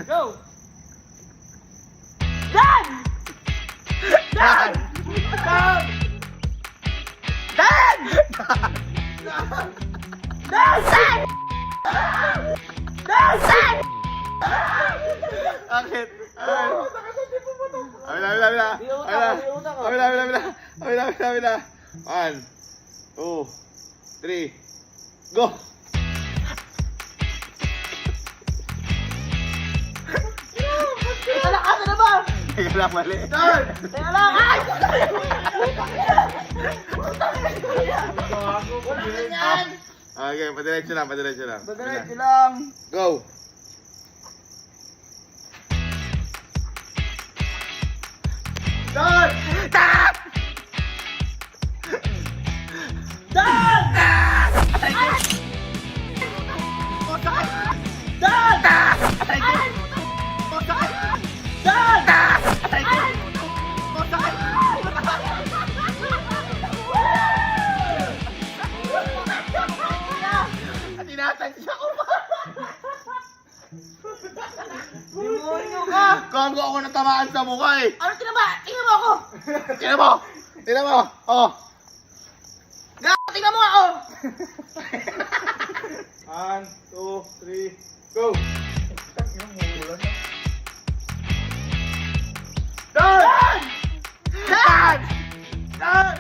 Go! Dan! Dan! Dan! Dan! Dan! Dan! Dan! Bakit? Abila. 1, 2, 3, go! Teka lang, asa na ba? Teka lang, mali. Teka lang, ay! Wala na yan! Okay, padiretso lang. Padiretso lang. Go! Dan! Dan! Dan! Dan! Dan! Tinatansya ko pa! Demonyo ka! Gago ako natamaan sa mukha eh! Ano tinaba? Tingnan mo ako! Tingnan mo! Oh! Gago, tingnan mo ako! 1, 2, 3, go! Dan! Dan! Dan!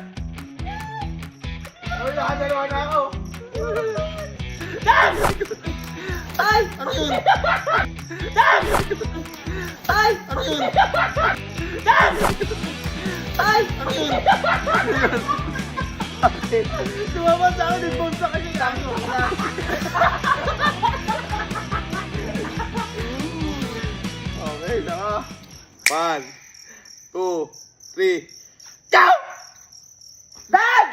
Ay, nakadalawa na ako! Dan! Ay! Ano yun? Dan! Ay! Ano yun? Dan! Ay! Ano yun? Tumama sa akin, nag-bomb sa kanya. Gago na. Okay, saka. 1, 2, 3, Go! Dan!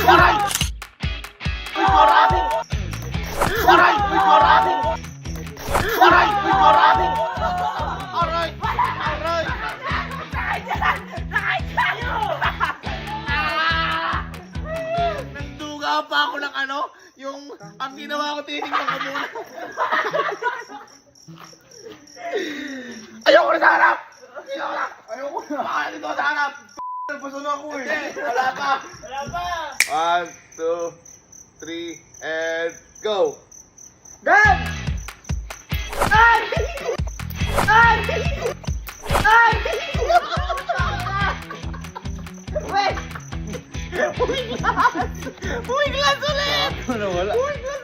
Aray! Uy, korami! Aray! Uy, korami! Aray! Uy, korami! Aray! Aray! Nagduga pa ako ng ano? Yung ang ginawa ko, tinignan ko muna. Ayoko na sa harap! Ayoko na! Bakit dito sa harap? Nagpasuno ako eh. Wala pa. 1, 2, 3, and go! Dan! Ay! Ay! Ay! Wait! Uy, glass! Uy, glass ulit! Ano wala? Uy, glass